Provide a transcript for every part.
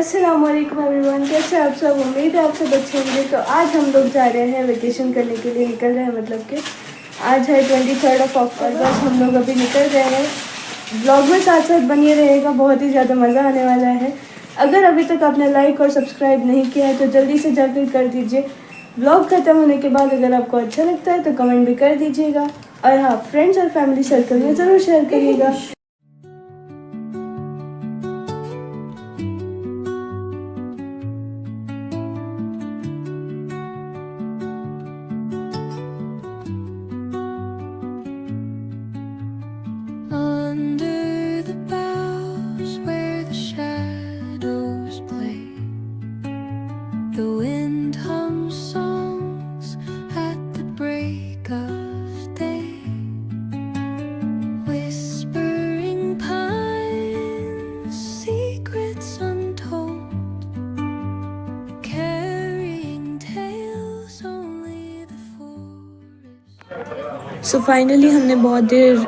अस्सलाम वालेकुम एवरीवन, कैसे आप सब। उम्मीद है आप सब अच्छे होंगे। तो आज हम लोग जा रहे हैं वेकेशन करने के लिए, निकल रहे हैं। मतलब कि आज है 23 अक्टूबर, बस हम लोग अभी निकल रहे हैं। ब्लॉग में साथ साथ बनिए रहेगा, बहुत ही ज़्यादा मज़ा आने वाला है। अगर अभी तक आपने लाइक और सब्सक्राइब नहीं किया है तो जल्दी से जाकर कर दीजिए। ब्लॉग ख़त्म होने के बाद अगर आपको अच्छा लगता है तो कमेंट भी कर दीजिएगा, और हाँ, फ्रेंड्स और फैमिली सर्कल में ज़रूर शेयर करिएगा। Under the boughs where the shadows play, the wind hums songs at the break of day, whispering pines, secrets untold, carrying tales only the forest. So finally हमने बहुत देर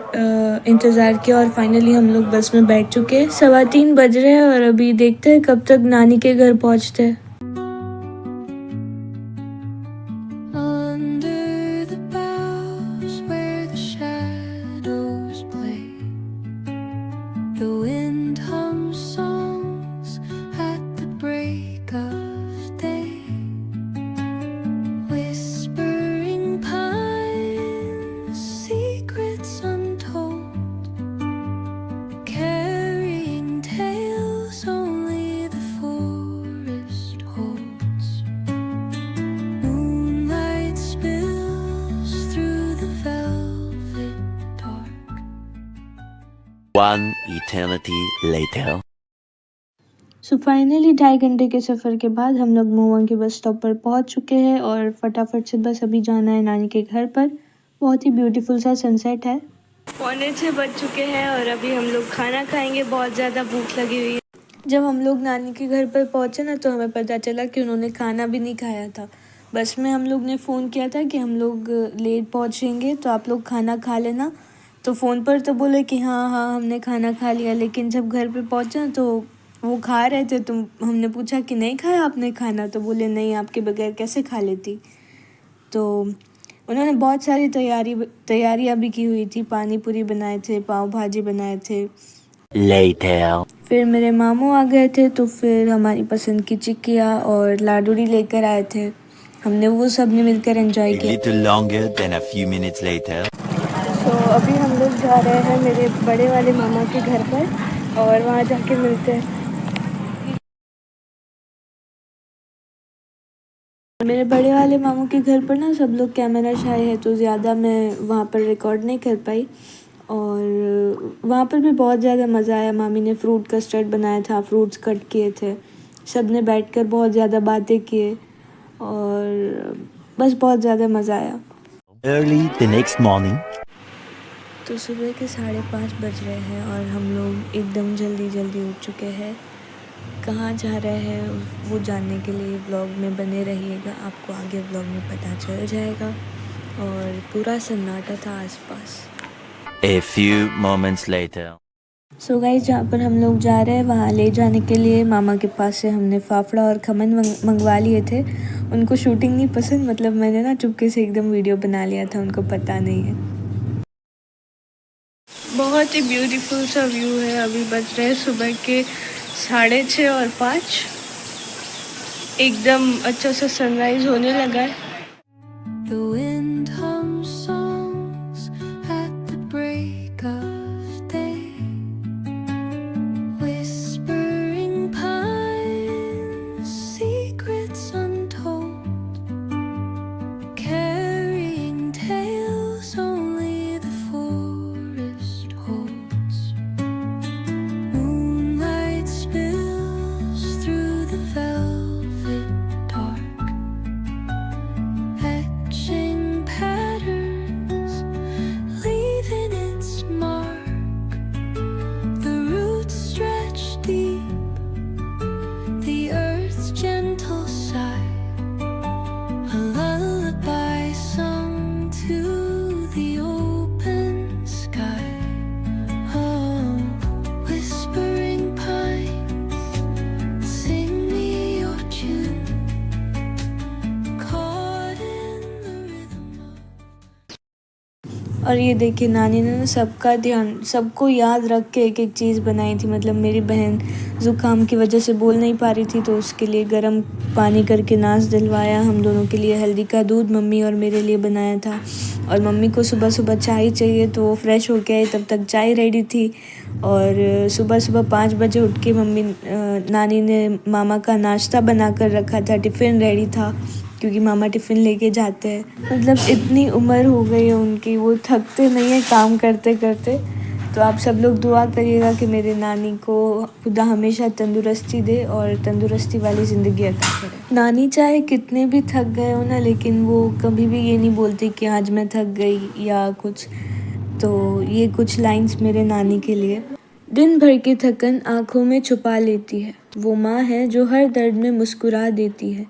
इंतज़ार किया और finally हम लोग बस में बैठ चुके हैं। 3:15 बज रहे हैं और अभी देखते हैं कब तक नानी के घर पहुंचते हैं। Under the boughs where the shadows play, the wind hums songs at the break of day, whispering pines, secrets untold, carrying tales only the forest holds. Moonlight spills through the velvet dark. One eternity later. So finally 2.5 घंटे के सफ़र के बाद हम लोग मोवा के bus stop पर पहुंच चुके हैं और फटाफट से बस अभी जाना है नानी के घर पर। बहुत ही ब्यूटीफुल सा सनसेट है। 6:45 बज चुके हैं और अभी हम लोग खाना खाएंगे। बहुत ज़्यादा भूख लगी हुई है। जब हम लोग नानी के घर पर पहुंचे ना तो हमें पता चला कि उन्होंने खाना भी नहीं खाया था। बस में हम लोग ने फ़ोन किया था कि हम लोग लेट पहुंचेंगे तो आप लोग खाना खा लेना। तो फ़ोन पर तो बोले कि हाँ हाँ हमने खाना खा लिया, लेकिन जब घर पे पहुंचे ना तो वो खा रहे थे। तो हमने पूछा कि नहीं खाया आपने खाना, तो बोले नहीं, आपके बगैर कैसे खा लेती। तो उन्होंने बहुत सारी तैयारियाँ भी की हुई थी। पानी पूरी बनाए थे, पाव भाजी बनाए थे। Later. फिर मेरे मामू आ गए थे तो फिर हमारी पसंद की चिक्कियाँ और लाडूरी लेकर आए थे। हमने वो सब ने मिलकर एंजॉय A किया। little longer than a few minutes later. तो अभी हम लोग जा रहे हैं मेरे बड़े वाले मामा के घर पर और वहाँ जाके मिलते हैं। मेरे बड़े वाले मामू के घर पर ना सब लोग कैमरा शाय है तो ज़्यादा मैं वहाँ पर रिकॉर्ड नहीं कर पाई। और वहाँ पर भी बहुत ज़्यादा मज़ा आया। मामी ने फ्रूट कस्टर्ड बनाया था, फ्रूट्स कट किए थे, सब ने बैठकर बहुत ज़्यादा बातें किए और बस बहुत ज़्यादा मज़ा आया। Early the next morning. तो सुबह के 5:30 बज रहे हैं और हम लोग एकदम जल्दी उठ चुके हैं। कहाँ जा रहे हैं वो जानने के लिए व्लॉग में बने रहिएगा, आपको आगे व्लॉग में पता चल जाएगा। और पूरा सन्नाटा था आसपास। A few moments later. So guys, जहाँ पर हम लोग जा रहे हैं वहाँ ले जाने के लिए मामा के पास से हमने फाफड़ा और खमन मंगवा लिए थे। उनको शूटिंग नहीं पसंद, मतलब मैंने ना चुपके से एकदम वीडियो बना लिया था, उनको पता नहीं है। बहुत ही ब्यूटीफुल सा व्यू है। अभी बज रहे हैं सुबह के 6:30 और 5। एकदम अच्छा सा सनराइज होने लगा है। The wind hums songs at the break of day, whispering pines, secrets untold, carrying tales only the forest holds. Moonlight spills through the velvet dark. और ये देखिए नानी ने ना सबका ध्यान, सबको याद रख के एक एक चीज़ बनाई थी। मतलब मेरी बहन ज़ुकाम की वजह से बोल नहीं पा रही थी, तो उसके लिए गर्म पानी करके नाश दिलवाया। हम दोनों के लिए हल्दी का दूध मम्मी और मेरे लिए बनाया था। और मम्मी को सुबह सुबह चाय चाहिए, तो वो फ्रेश होके आई, तब तक चाय रेडी थी। और सुबह सुबह 5 बजे उठ के नानी ने मामा का नाश्ता बना कर रखा था। टिफ़िन रेडी था क्योंकि मामा टिफ़िन लेके जाते हैं। मतलब इतनी उम्र हो गई है उनकी, वो थकते नहीं है काम करते करते। तो आप सब लोग दुआ करिएगा कि मेरे नानी को खुदा हमेशा तंदुरुस्ती दे और तंदुरुस्ती वाली ज़िंदगी अता करे। नानी चाहे कितने भी थक गए हो ना, लेकिन वो कभी भी ये नहीं बोलती कि आज मैं थक गई या कुछ। तो ये कुछ लाइंस मेरे नानी के लिए। दिन भर की थकन आँखों में छुपा लेती है, वो माँ है जो हर दर्द में मुस्कुरा देती है।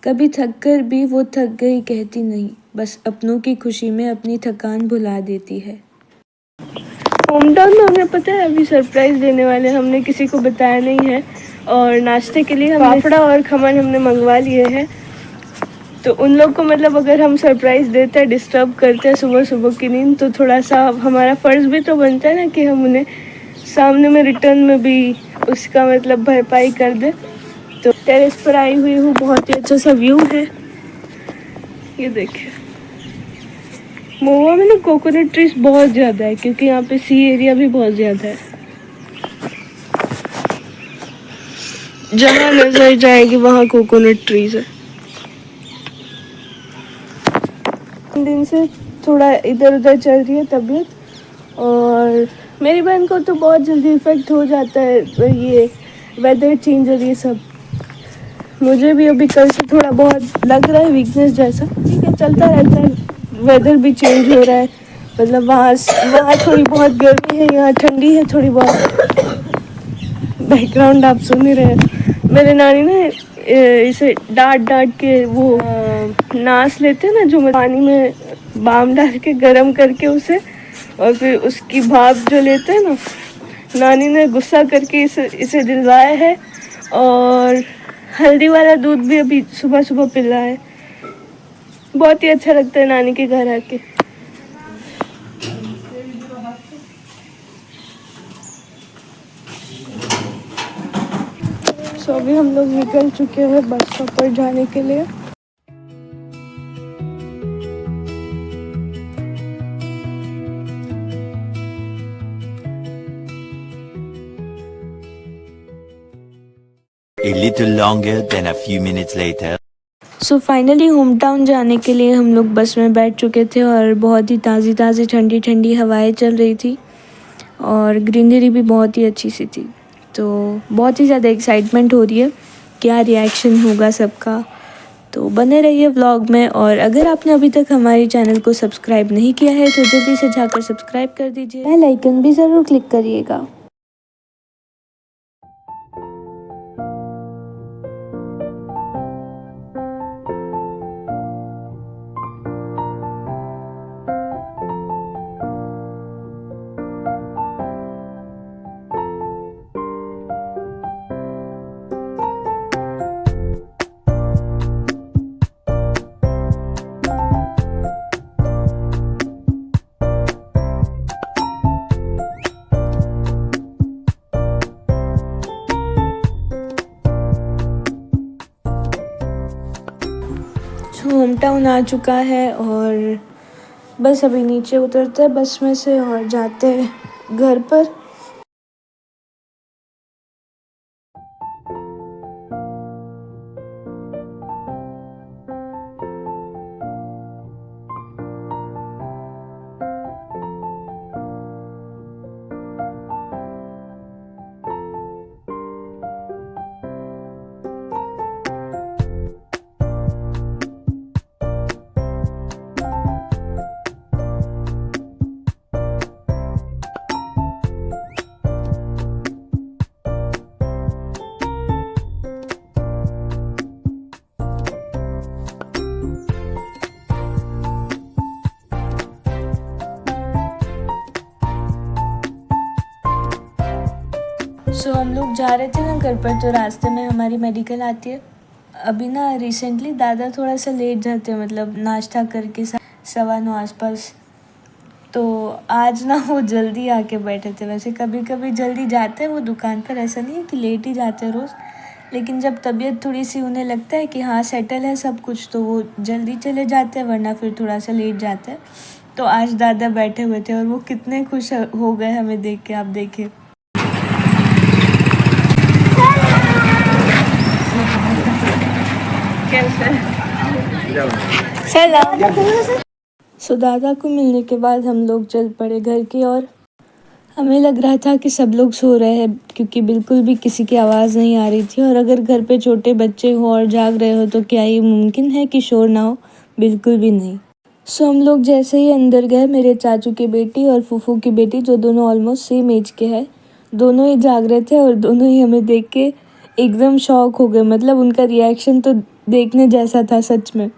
कभी थक कर भी वो थक गई कहती नहीं, बस अपनों की खुशी में अपनी थकान भुला देती है। होम टाउन में हमें पता है अभी सरप्राइज़ देने वाले, हमने किसी को बताया नहीं है। और नाश्ते के लिए हमने फाफड़ा और खमन हमने मंगवा लिए हैं। तो उन लोग को मतलब अगर हम सरप्राइज़ देते हैं, डिस्टर्ब करते हैं सुबह सुबह की नींद, तो थोड़ा सा हमारा फ़र्ज़ भी तो बनता है ना कि हम उन्हें सामने में रिटर्न में भी उसका मतलब भरपाई कर दे। तो टेरेस पर आई हुई हूँ, बहुत ही अच्छा सा व्यू है। ये देखिए महुआ में ना कोकोनट ट्रीज बहुत ज़्यादा है, क्योंकि यहाँ पे सी एरिया भी बहुत ज़्यादा है। जहाँ नजर जाएगी वहाँ कोकोनट ट्रीज है। दिन से थोड़ा इधर उधर चल रही है तबीयत, और मेरी बहन को तो बहुत जल्दी इफेक्ट हो जाता है ये वेदर चेंज और ये सब। मुझे भी अभी कल से थोड़ा बहुत लग रहा है वीकनेस जैसा। ठीक है, चलता रहता है। वेदर भी चेंज हो रहा है, मतलब वहाँ थोड़ी बहुत गर्मी है, यहाँ ठंडी है थोड़ी बहुत। बैकग्राउंड आप सुन ही रहे हैं। मेरे नानी ने इसे डांट के वो नाश लेते हैं ना, जो पानी में बाम डाल के गरम करके उसे, और फिर उसकी भाप जो लेते हैं ना, नानी ने गुस्सा करके इसे दिलवाया है। और हल्दी वाला दूध भी अभी सुबह सुबह पिला है। बहुत ही अच्छा लगता है नानी के घर आके। सो अभी हम लोग निकल चुके हैं बस स्टॉप पर जाने के लिए। A little longer than a few minutes later. So finally home town जाने के लिए हम लोग बस में बैठ चुके थे, और बहुत ही ताज़ी ताज़ी ठंडी ठंडी हवाएं चल रही थी, और ग्रीनरी भी बहुत ही अच्छी सी थी। तो बहुत ही ज़्यादा एक्साइटमेंट हो रही है, क्या रिएक्शन होगा सबका। तो बने रहिए व्लॉग में, और अगर आपने अभी तक हमारे चैनल को सब्सक्राइब नहीं किया है तो जल्दी से जाकर सब्सक्राइब कर दीजिए, बेल आइकन भी ज़रूर क्लिक करिएगा। होम टाउन आ चुका है, और बस अभी नीचे उतरते हैं बस में से और जाते हैं घर पर। सो हम लोग जा रहे थे ना घर पर, तो रास्ते में हमारी मेडिकल आती है। अभी ना रिसेंटली दादा थोड़ा सा लेट जाते हैं, मतलब नाश्ता करके 9:15 आसपास। तो आज ना वो जल्दी आके बैठे थे। वैसे कभी कभी जल्दी जाते हैं वो दुकान पर, ऐसा नहीं है कि लेट ही जाते हैं रोज़, लेकिन जब तबीयत थोड़ी सी उन्हें लगता है कि हाँ सेटल है सब कुछ तो वो जल्दी चले जाते हैं, वरना फिर थोड़ा सा लेट जाते हैं। तो आज दादा बैठे हुए थे और वो कितने खुश हो गए हमें देख के, आप देखिए। सो दादा को मिलने के बाद हम लोग चल पड़े घर की ओर। हमें लग रहा था कि सब लोग सो रहे हैं क्योंकि बिल्कुल भी किसी की आवाज़ नहीं आ रही थी, और अगर घर पे छोटे बच्चे हो और जाग रहे हो तो क्या ये मुमकिन है कि शोर ना हो? बिल्कुल भी नहीं। सो हम लोग जैसे ही अंदर गए, मेरे चाचू की बेटी और फूफू की बेटी, जो दोनों ऑलमोस्ट सेम एज के हैं, दोनों ही जाग रहे थे और दोनों ही हमें देख के एकदम शॉक हो गए। मतलब उनका रिएक्शन तो देखने जैसा था सच में।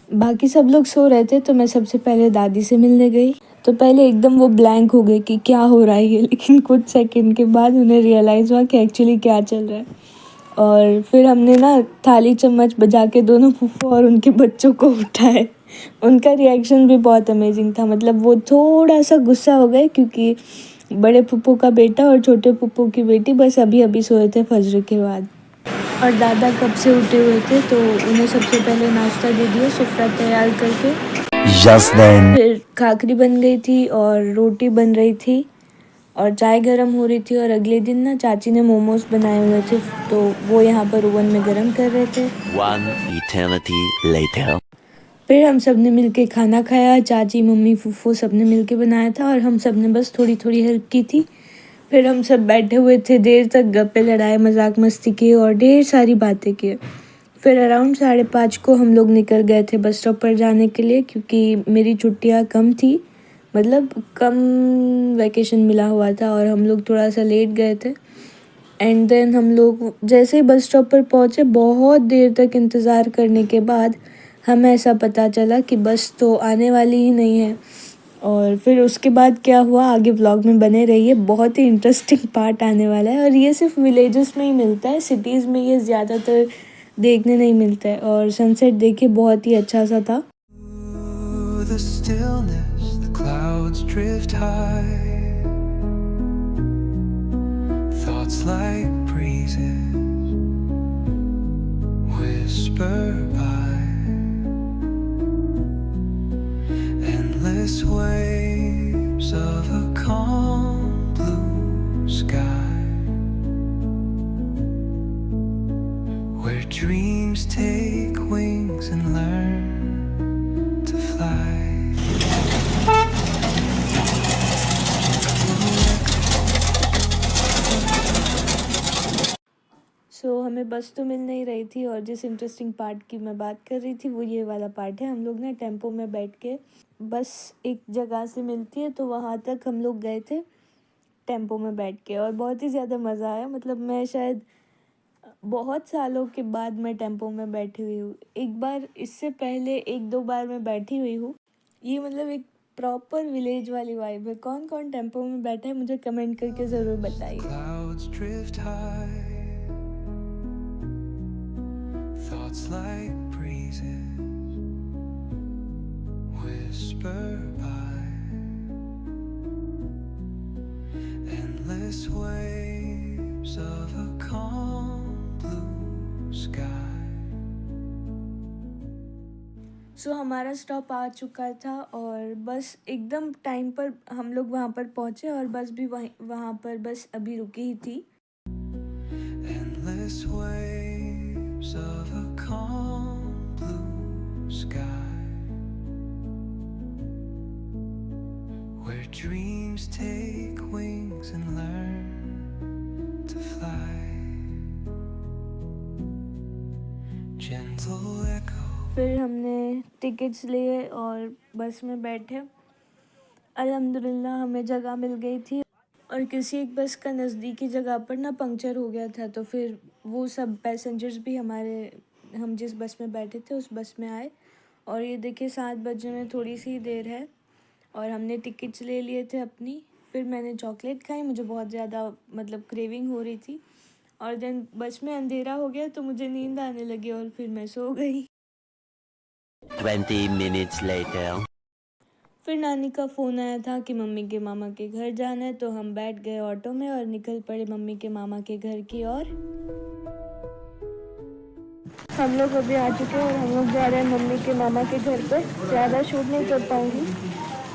बाकी सब लोग सो रहे थे तो मैं सबसे पहले दादी से मिलने गई। तो पहले एकदम वो ब्लैंक हो गए कि क्या हो रहा है ये, लेकिन कुछ सेकंड के बाद उन्हें रियलाइज़ हुआ कि एक्चुअली क्या चल रहा है। और फिर हमने ना थाली चम्मच बजा के दोनों फूफू और उनके बच्चों को उठाए। उनका रिएक्शन भी बहुत अमेजिंग था। मतलब वो थोड़ा सा गुस्सा हो गए क्योंकि बड़े फूफू का बेटा और छोटे फूफू की बेटी बस अभी अभी सोए थे फजर के बाद, और दादा कब से उठे हुए थे तो उन्हें सबसे पहले नाश्ता दे दिया सुफ्रा तैयार करके। Just then. फिर खाखरी बन गई थी और रोटी बन रही थी और चाय गरम हो रही थी, और अगले दिन ना चाची ने मोमोज बनाए हुए थे तो वो यहाँ पर ओवन में गरम कर रहे थे। One eternity later. फिर हम सब ने मिलके खाना खाया, चाची मम्मी फूफू सब ने मिलके बनाया था और हम सब ने बस थोड़ी थोड़ी हेल्प की थी। फिर हम सब बैठे हुए थे, देर तक गप्पे लड़ाए, मजाक मस्ती किए और ढेर सारी बातें किए। फिर अराउंड 5:30 को हम लोग निकल गए थे बस स्टॉप पर जाने के लिए, क्योंकि मेरी छुट्टियाँ कम थी, मतलब कम वैकेशन मिला हुआ था और हम लोग थोड़ा सा लेट गए थे। एंड देन हम लोग जैसे ही बस स्टॉप पर पहुँचे, बहुत देर तक इंतज़ार करने के बाद हमें ऐसा पता चला कि बस तो आने वाली ही नहीं है। और फिर उसके बाद क्या हुआ आगे व्लॉग में बने रहिए, बहुत ही इंटरेस्टिंग पार्ट आने वाला है। और ये सिर्फ विलेजेस में ही मिलता है, सिटीज़ में ये ज़्यादातर देखने नहीं मिलता है। और सनसेट देखिए बहुत ही अच्छा सा था। The stillness, the clouds drift high. Thoughts like breezes whisper by. Endless waves of a calm blue sky, where dreams take wings and learn to fly. सो हमें बस तो मिल नहीं रही थी, और जिस इंटरेस्टिंग पार्ट की मैं बात कर रही थी वो ये वाला पार्ट है। हम लोग ना टेम्पो में बैठ के, बस एक जगह से मिलती है तो वहाँ तक हम लोग गए थे टेम्पो में बैठ के, और बहुत ही ज़्यादा मज़ा आया। मतलब मैं शायद बहुत सालों के बाद मैं टेम्पो में बैठी हुई हूँ। एक बार इससे पहले 1-2 बार मैं बैठी हुई हूँ। ये मतलब एक प्रॉपर विलेज वाली वाइब है। कौन कौन टेम्पो में बैठा है मुझे कमेंट करके ज़रूर बताइए। Clouds drift high. Thoughts like breezes whisper by. Endless waves of a calm blue sky. सो हमारा स्टॉप आ चुका था और बस एकदम टाइम पर हम लोग वहाँ पर पहुँचे, और बस भी वहाँ पर बस अभी रुकी ही थी। Endless waves of a calm blue sky, where dreams take wings and learn to fly. Gentle echo. फिर हमने टिकट्स लिए और बस में बैठे। अल्हम्दुलिल्लाह हमें जगह मिल गई थी, और किसी एक बस का नज़दीकी जगह पर ना पंक्चर हो गया था, तो फिर वो सब पैसेंजर्स भी हम जिस बस में बैठे थे उस बस में आए। और ये देखिए 7 बजने में थोड़ी सी देर है और हमने टिकट्स ले लिए थे अपनी। फिर मैंने चॉकलेट खाई, मुझे बहुत ज़्यादा मतलब क्रेविंग हो रही थी, और देन बस में अंधेरा हो गया तो मुझे नींद आने लगी और फिर मैं सो गई। 20 minutes later. फिर नानी का फ़ोन आया था कि मम्मी के मामा के घर जाना है, तो हम बैठ गए ऑटो में और निकल पड़े मम्मी के मामा के घर की ओर। हम लोग अभी आ चुके हैं और हम लोग जा रहे हैं मम्मी के मामा के घर पे। ज़्यादा शूट नहीं कर पाऊँगी,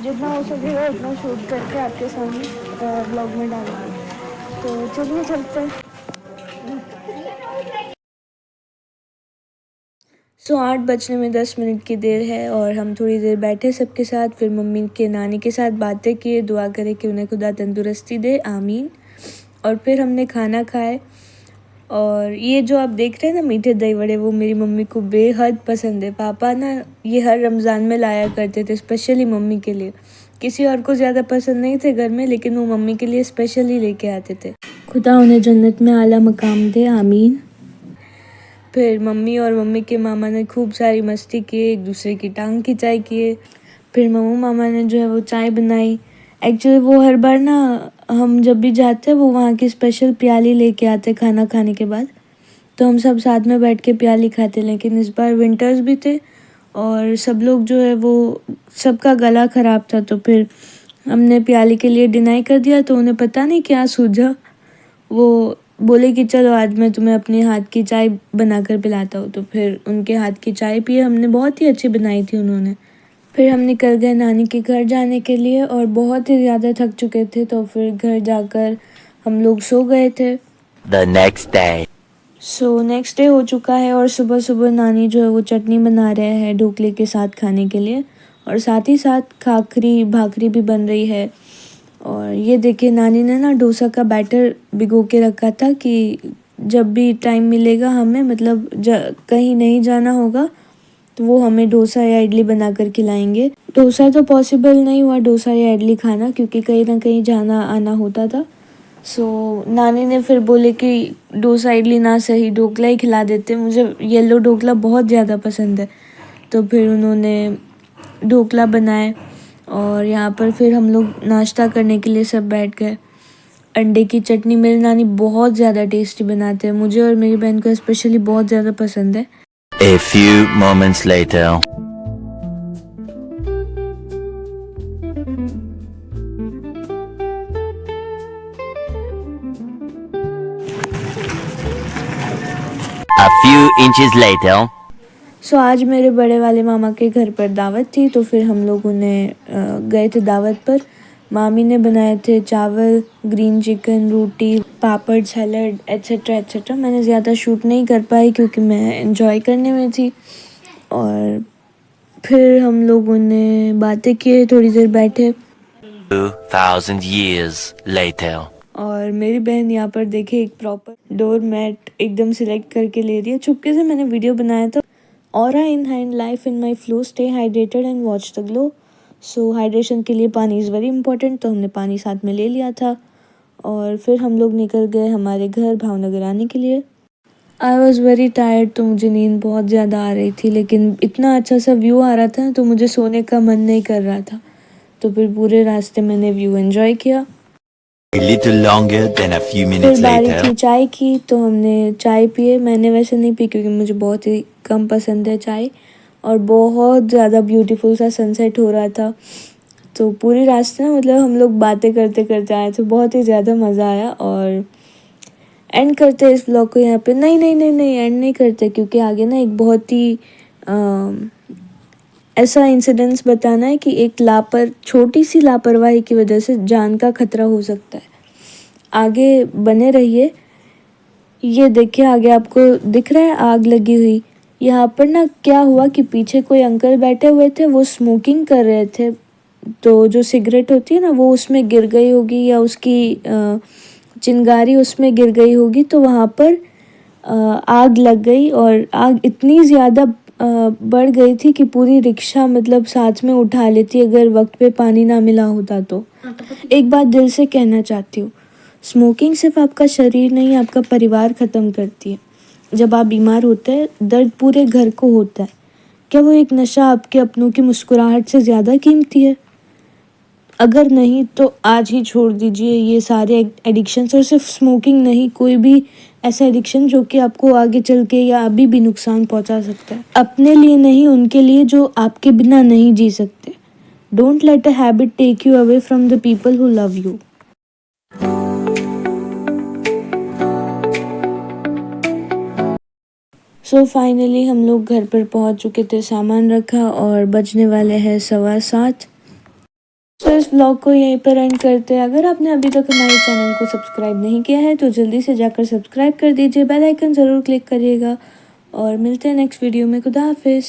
जितना हो सकेगा उतना शूट करके आपके सामने ब्लॉग में डालूँगी। तो चलिए चलते हैं। 8 बजने में 10 मिनट की देर है और हम थोड़ी देर बैठे सबके साथ, फिर मम्मी के नानी के साथ बातें किए, दुआ करे कि उन्हें खुदा तंदुरुस्ती दे, आमीन। और फिर हमने खाना खाए। और ये जो आप देख रहे हैं ना मीठे दही वड़े, वो मेरी मम्मी को बेहद पसंद है। पापा ना ये हर रमज़ान में लाया करते थे, स्पेशली मम्मी के लिए। किसी और को ज़्यादा पसंद नहीं थे घर में, लेकिन वो मम्मी के लिए स्पेशली लेके आते थे। खुदा उन्हें जन्नत में आला मकाम दे, आमीन। फिर मम्मी और मम्मी के मामा ने खूब सारी मस्ती की, एक दूसरे की टांग खिंचाई किए। फिर मम्मू मामा ने जो है वो चाय बनाई। एक्चुअली वो हर बार ना हम जब भी जाते हैं वो वहाँ की स्पेशल प्याली लेके आते खाना खाने के बाद, तो हम सब साथ में बैठ के प्याली खाते। लेकिन इस बार विंटर्स भी थे और सब लोग जो है वो सबका गला ख़राब था, तो फिर हमने प्याली के लिए डिनाई कर दिया। तो उन्हें पता नहीं क्या सूझा, वो बोले कि चलो आज मैं तुम्हें अपने हाथ की चाय बनाकर पिलाता हूँ। तो फिर उनके हाथ की चाय पिए हमने, बहुत ही अच्छी बनाई थी उन्होंने। फिर हम निकल गए नानी के घर जाने के लिए और बहुत ही ज़्यादा थक चुके थे, तो फिर घर जाकर हम लोग सो गए थे। The next day. Next day हो चुका है और सुबह सुबह नानी जो है वो चटनी बना रहे हैं ढोकले के साथ खाने के लिए, और साथ ही साथ खाखरी भाखरी भी बन रही है। और ये देखिए नानी ने ना डोसा का बैटर भिगो के रखा था कि जब भी टाइम मिलेगा हमें, मतलब कहीं नहीं जाना होगा तो वो हमें डोसा या इडली बना कर खिलाएंगे। डोसा तो पॉसिबल नहीं हुआ, डोसा या इडली खाना, क्योंकि कहीं ना कहीं जाना आना होता था। नानी ने फिर बोले कि डोसा इडली ना सही ढोकला ही खिला देते, मुझे येलो ढोकला बहुत ज़्यादा पसंद है। तो फिर उन्होंने ढोकला बनाए और यहाँ पर फिर हम लोग नाश्ता करने के लिए सब बैठ गए। अंडे की चटनी मेरी नानी बहुत ज़्यादा टेस्टी बनाते हैं, मुझे और मेरी बहन को स्पेशली बहुत ज़्यादा पसंद है। A few moments later. A few inches later. आज मेरे बड़े वाले मामा के घर पर दावत थी, तो फिर हम लोग उन्हें गए थे दावत पर। मामी ने बनाए थे चावल, ग्रीन चिकन, रोटी, पापड़, सैलड एट्सेट्रा एट्सेट्रा। मैंने ज़्यादा शूट नहीं कर पाई क्योंकि मैं एंजॉय करने में थी। और फिर हम लोगों ने बातें किए, थोड़ी देर बैठे। 2000 years later. और मेरी बहन यहाँ पर देखिए एक प्रॉपर डोर मैट एकदम सिलेक्ट करके ले रही है। चुपके से मैंने वीडियो बनाया था। Aura in hand, life in my flow, stay hydrated and watch the glow. Hydration के लिए पानी इज़ वेरी इंपॉर्टेंट, तो हमने पानी साथ में ले लिया था। और फिर हम लोग निकल गए हमारे घर भावनगर आने के लिए। आई वॉज़ वेरी टायर्ड, तो मुझे नींद बहुत ज़्यादा आ रही थी, लेकिन इतना अच्छा सा व्यू आ रहा था तो मुझे सोने का मन नहीं कर रहा था। तो फिर पूरे रास्ते मैंने व्यू एंजॉय किया। A little longer than a few फिर minutes बारी later. थी चाय की, तो हमने चाय पिए। मैंने वैसे नहीं पी क्योंकि मुझे बहुत ही कम पसंद है चाय। और बहुत ज़्यादा ब्यूटीफुल सा सनसेट हो रहा था, तो पूरी रास्ते ना मतलब हम लोग बातें करते करते आए थे, बहुत ही ज़्यादा मज़ा आया। और एंड करते इस व्लॉग को यहाँ पे। नहीं एंड नहीं करते, क्योंकि आगे ना एक बहुत ही ऐसा इंसिडेंस बताना है कि एक छोटी सी लापरवाही की वजह से जान का खतरा हो सकता है। आगे बने रहिए। ये देखिए आगे आपको दिख रहा है आग लगी हुई। यहाँ पर ना क्या हुआ कि पीछे कोई अंकल बैठे हुए थे, वो स्मोकिंग कर रहे थे, तो जो सिगरेट होती है ना वो उसमें गिर गई होगी या उसकी चिंगारी उसमें गिर गई होगी, तो वहाँ पर आग लग गई। और आग इतनी ज़्यादा बढ़ गई थी कि पूरी रिक्शा मतलब साथ में उठा लेती अगर वक्त पे पानी ना मिला होता तो। एक बात दिल से कहना चाहती हूँ, स्मोकिंग सिर्फ आपका शरीर नहीं आपका परिवार ख़त्म करती है। जब आप बीमार होते हैं दर्द पूरे घर को होता है। क्या वो एक नशा आपके अपनों की मुस्कुराहट से ज़्यादा कीमती है? अगर नहीं तो आज ही छोड़ दीजिए ये सारे एडिक्शंस। और सिर्फ स्मोकिंग नहीं, कोई भी ऐसा एडिक्शन जो कि आपको आगे चल के या अभी भी नुकसान पहुंचा सकता है। अपने लिए नहीं, उनके लिए जो आपके बिना नहीं जी सकते। Don't let a habit take you away from the people who love you. So finally हम लोग घर पर पहुंच चुके थे, सामान रखा और बजने वाले हैं 7:15। तो इस व्लॉग को यहीं पर एंड करते हैं। अगर आपने अभी तक हमारे चैनल को सब्सक्राइब नहीं किया है तो जल्दी से जाकर सब्सक्राइब कर दीजिए, बेल आइकन ज़रूर क्लिक करिएगा और मिलते हैं नेक्स्ट वीडियो में। खुदा हाफिज़।